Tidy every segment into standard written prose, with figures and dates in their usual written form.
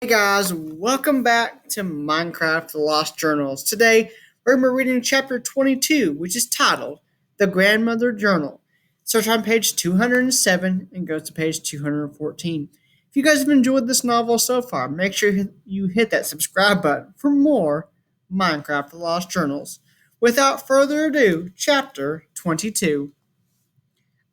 Hey guys, welcome back to Minecraft The Lost Journals. Today, we're going to be reading chapter 22, which is titled The Grandmother Journal. Starts on page 207 and goes to page 214. If you guys have enjoyed this novel so far, make sure you hit that subscribe button for more Minecraft The Lost Journals. Without further ado, chapter 22.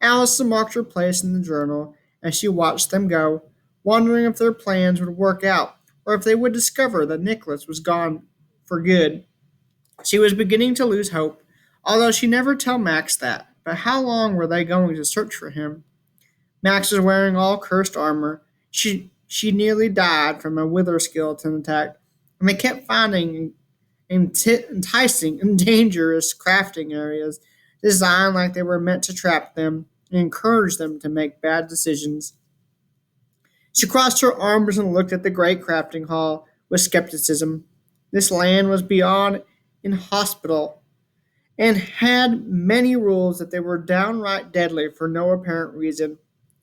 Allison marked her place in the journal as she watched them go, wondering if their plans would work out or if they would discover that Nicholas was gone for good. She was beginning to lose hope, although she never told Max that. But how long were they going to search for him? Max was wearing all cursed armor. She nearly died from a wither skeleton attack, and they kept finding enticing and dangerous crafting areas designed like they were meant to trap them and encourage them to make bad decisions. She crossed her arms and looked at the great crafting hall with skepticism. This land was beyond inhospitable and had many rules that they were downright deadly for no apparent reason.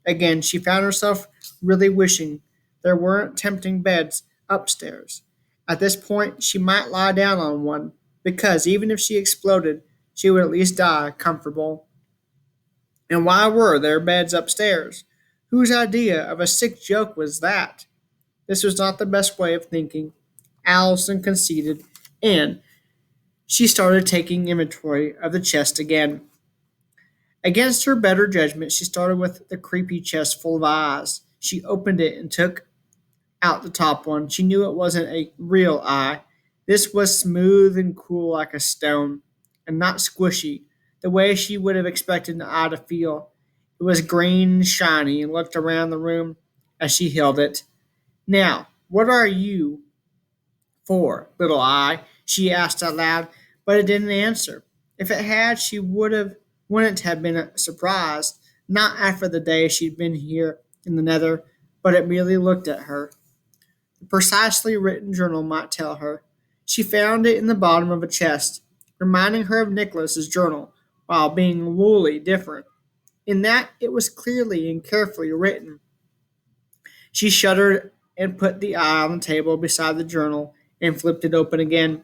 Again, she found herself really wishing there weren't tempting beds upstairs. At this point, she might lie down on one, because even if she exploded, she would at least die comfortable. And why were there beds upstairs? Whose idea of a sick joke was that? This was not the best way of thinking. Allison conceded, and she started taking inventory of the chest again. Against her better judgment, she started with the creepy chest full of eyes. She opened it and took out the top one. She knew it wasn't a real eye. This was smooth and cool like a stone, and not squishy, the way she would have expected an eye to feel. It was green and shiny and looked around the room as she held it. Now, what are you for, little eye? She asked out loud, but it didn't answer. If it had, she wouldn't have been surprised, not after the day she'd been here in the nether, but it merely looked at her. The precisely written journal might tell her. She found it in the bottom of a chest, reminding her of Nicholas's journal, while being wholly different. In that it was clearly and carefully written. She shuddered and put the eye on the table beside the journal and flipped it open again.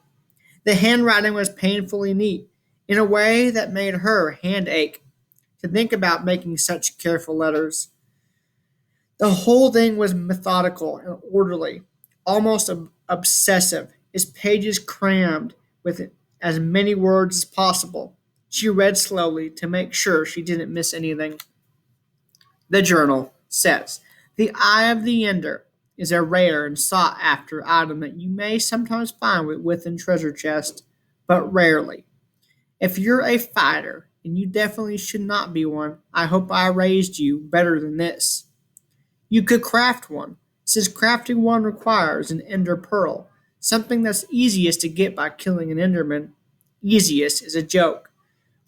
The handwriting was painfully neat, in a way that made her hand ache to think about making such careful letters. The whole thing was methodical and orderly, almost obsessive, its pages crammed with as many words as possible. She read slowly to make sure she didn't miss anything. The journal says, "The Eye of the Ender is a rare and sought after item that you may sometimes find within treasure chests, but rarely. If you're a fighter, and you definitely should not be one, I hope I raised you better than this. You could craft one, since crafting one requires an ender pearl, something that's easiest to get by killing an enderman. Easiest is a joke.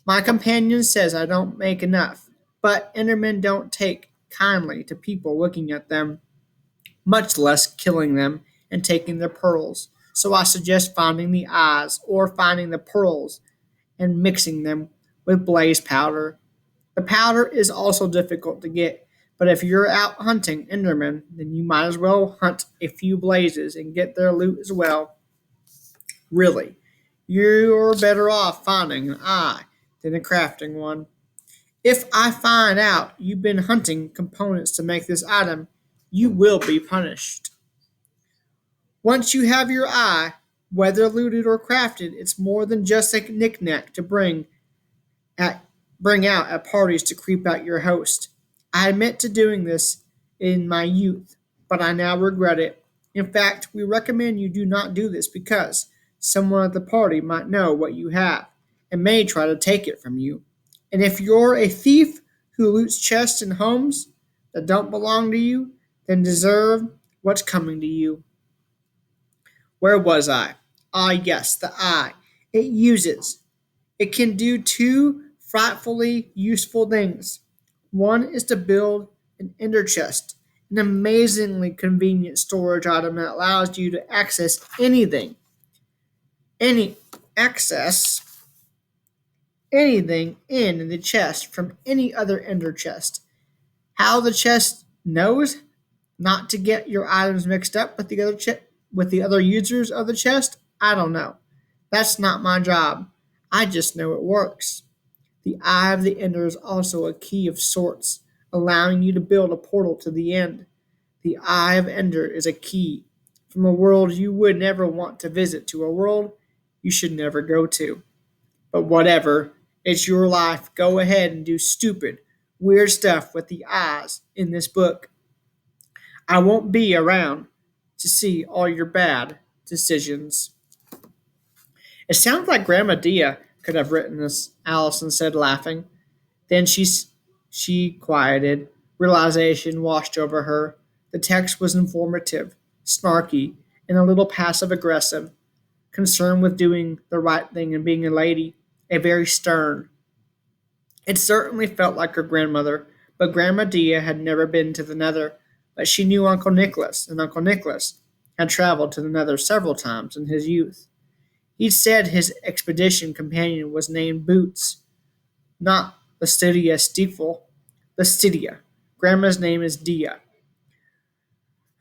My companion says I don't make enough, but endermen don't take kindly to people looking at them, much less killing them and taking their pearls. So I suggest finding the eyes or finding the pearls and mixing them with blaze powder. The powder is also difficult to get, but if you're out hunting Endermen, then you might as well hunt a few blazes and get their loot as well. Really, you're better off finding an eye than a crafting one. If I find out you've been hunting components to make this item, you will be punished. Once you have your eye, whether looted or crafted, it's more than just a knickknack to at bring out at parties to creep out your host. I admit to doing this in my youth, but I now regret it. In fact, we recommend you do not do this because someone at the party might know what you have and may try to take it from you. And if you're a thief who loots chests and homes that don't belong to you, then deserve what's coming to you. Where was I? Ah, yes, the eye. It uses. It can do two frightfully useful things. One is to build an ender chest, an amazingly convenient storage item that allows you to any access anything in the chest from any other ender chest. How the chest knows? Not to get your items mixed up with the other users of the chest? I don't know. That's not my job. I just know it works. The Eye of the Ender is also a key of sorts, allowing you to build a portal to the end. The Eye of Ender is a key from a world you would never want to visit to a world you should never go to. But whatever, it's your life. Go ahead and do stupid, weird stuff with the eyes in this book. I won't be around to see all your bad decisions. It sounds like Grandma Dia could have written this, Allison said, laughing. Then she quieted. Realization washed over her. The text was informative, snarky, and a little passive aggressive, concerned with doing the right thing and being a lady, a very stern. It certainly felt like her grandmother, but Grandma Dia had never been to the Nether, but she knew Uncle Nicholas, and Uncle Nicholas had traveled to the Nether several times in his youth. He'd said his expedition companion was named Boots, not Lastidia Stiefel, Lastidia. Grandma's name is Dia.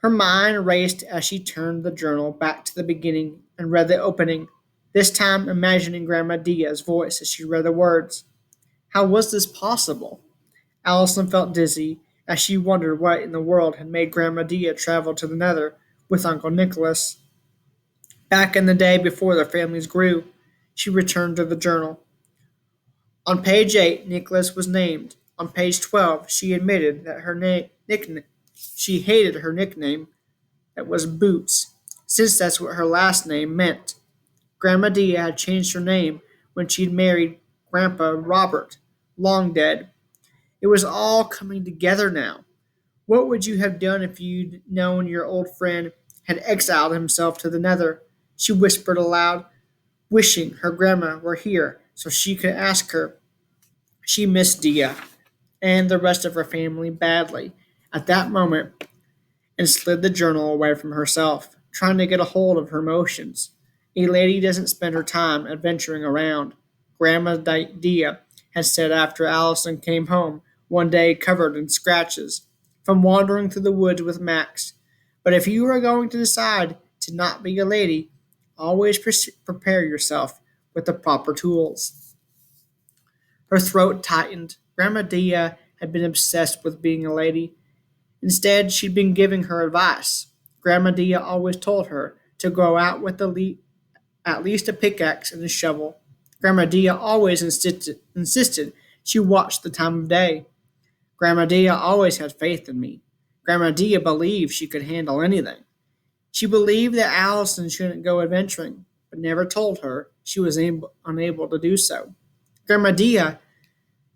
Her mind raced as she turned the journal back to the beginning and read the opening, this time imagining Grandma Dia's voice as she read the words. How was this possible? Allison felt dizzy as she wondered what in the world had made Grandma Dia travel to the Nether with Uncle Nicholas. Back in the day before their families grew, she returned to the journal. On page 8, Nicholas was named. On page 12, she admitted that she hated her nickname that was Boots, since that's what her last name meant. Grandma Dia had changed her name when she'd married Grandpa Robert, long dead. It was all coming together now. What would you have done if you'd known your old friend had exiled himself to the Nether? She whispered aloud, wishing her grandma were here so she could ask her. She missed Dia and the rest of her family badly at that moment and slid the journal away from herself, trying to get a hold of her emotions. A lady doesn't spend her time adventuring around, Grandma Dia had said after Allison came home one day covered in scratches from wandering through the woods with Max. But if you are going to decide to not be a lady, always prepare yourself with the proper tools. Her throat tightened. Grandma Dia had been obsessed with being a lady. Instead, she'd been giving her advice. Grandma Dia always told her to go out with at least a pickaxe and a shovel. Grandma Dia always insisted she watched the time of day. Grandma Dia always had faith in me. Grandma Dia believed she could handle anything. She believed that Allison shouldn't go adventuring, but never told her she was unable to do so. Grandma Dia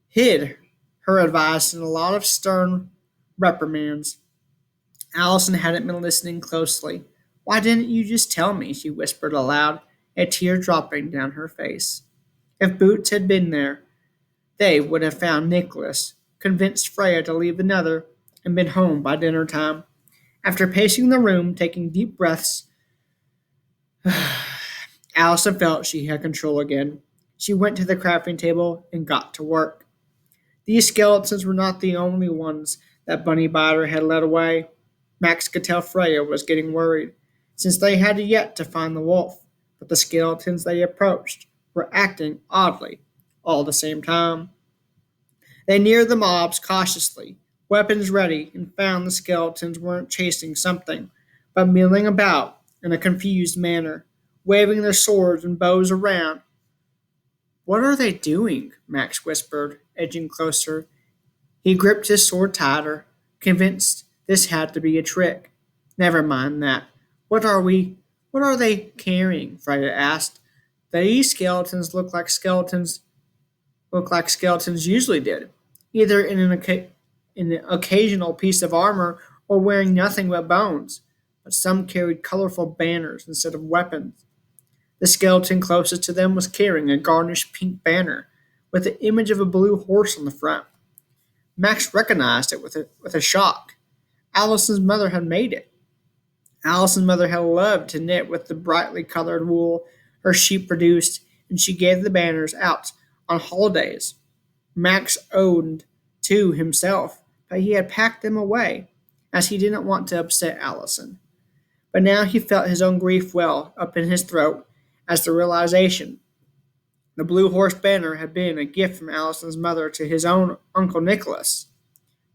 hid her advice in a lot of stern reprimands. Allison hadn't been listening closely. Why didn't you just tell me? She whispered aloud, a tear dropping down her face. If Boots had been there, they would have found Nicholas, convinced Freya to leave the Nether, and been home by dinner time. After pacing the room, taking deep breaths, Allison felt she had control again. She went to the crafting table and got to work. These skeletons were not the only ones that Bunny Biter had led away. Max could tell Freya was getting worried, since they had yet to find the wolf, but the skeletons they approached were acting oddly all the same time. They neared the mobs cautiously, weapons ready, and found the skeletons weren't chasing something, but milling about in a confused manner, waving their swords and bows around. What are they doing? Max whispered, edging closer. He gripped his sword tighter, convinced this had to be a trick. Never mind that. What are they carrying? Freya asked. These skeletons look like skeletons usually did, either in an occasional piece of armor or wearing nothing but bones, but some carried colorful banners instead of weapons. The skeleton closest to them was carrying a garnished pink banner with the image of a blue horse on the front. Max recognized it with a shock. Allison's mother had made it. Allison's mother had loved to knit with the brightly colored wool her sheep produced, and she gave the banners out on holidays. Max owned two himself, but he had packed them away. as he didn't want to upset Allison. But now he felt his own grief well up in his throat as the realization the Blue Horse banner had been a gift from Allison's mother to his own Uncle Nicholas.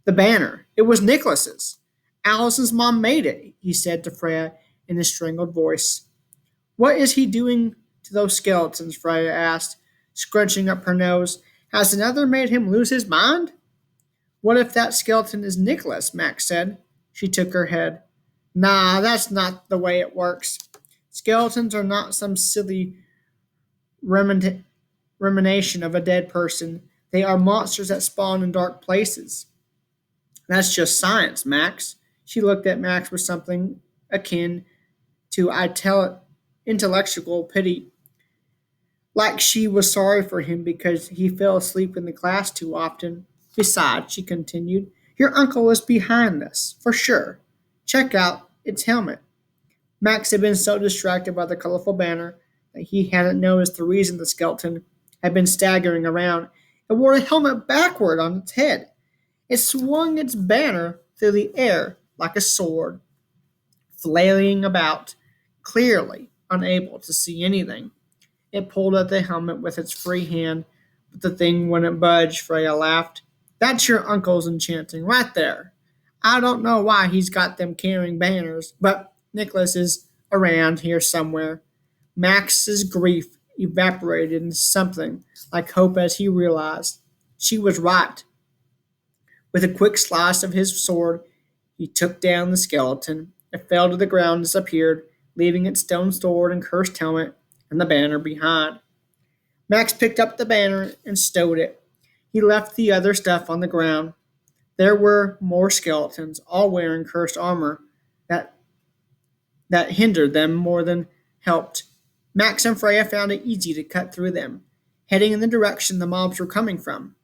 The banner, it was Nicholas's. Allison's mom made it, he said to Freya in a strangled voice. What is he doing to those skeletons? Freya asked, scrunching up her nose. Has another made him lose his mind? What if that skeleton is Nicholas? Max said. She took her head. Nah, that's not the way it works. Skeletons are not some silly rumination of a dead person. They are monsters that spawn in dark places. That's just science, Max. She looked at Max with something akin to intellectual pity, like she was sorry for him because he fell asleep in the class too often. Besides, she continued, your uncle is behind this, for sure. Check out its helmet. Max had been so distracted by the colorful banner that he hadn't noticed the reason the skeleton had been staggering around. It wore a helmet backward on its head. It swung its banner through the air like a sword, flailing about, clearly unable to see anything. It pulled at the helmet with its free hand, but the thing wouldn't budge. Freya laughed. That's your uncle's enchanting right there. I don't know why he's got them carrying banners, but Nicholas is around here somewhere. Max's grief evaporated into something like hope as he realized she was right. With a quick slice of his sword, he took down the skeleton. It fell to the ground and disappeared, leaving its stone sword and cursed helmet and the banner behind. Max picked up the banner and stowed it. He left the other stuff on the ground. There were more skeletons, all wearing cursed armor that hindered them more than helped. Max and Freya found it easy to cut through them, heading in the direction the mobs were coming from.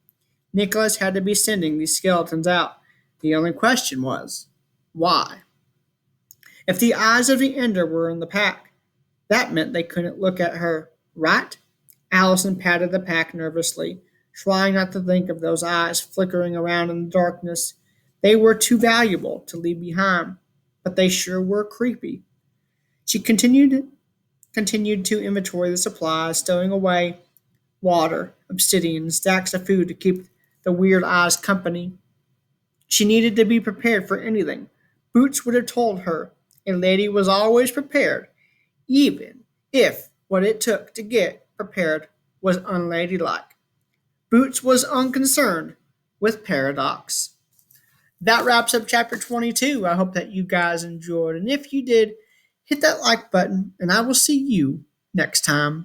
Nicholas had to be sending these skeletons out. The only question was, why? If the eyes of the Ender were in the pack, that meant they couldn't look at her, right? Allison patted the pack nervously, trying not to think of those eyes flickering around in the darkness. They were too valuable to leave behind, but they sure were creepy. She continued to inventory the supplies, stowing away water, obsidian, and stacks of food to keep the weird eyes company. She needed to be prepared for anything. Boots would have told her a lady was always prepared, even if what it took to get prepared was unladylike. Boots was unconcerned with paradox. That wraps up chapter 22. I hope that you guys enjoyed. And if you did, hit that like button, and I will see you next time.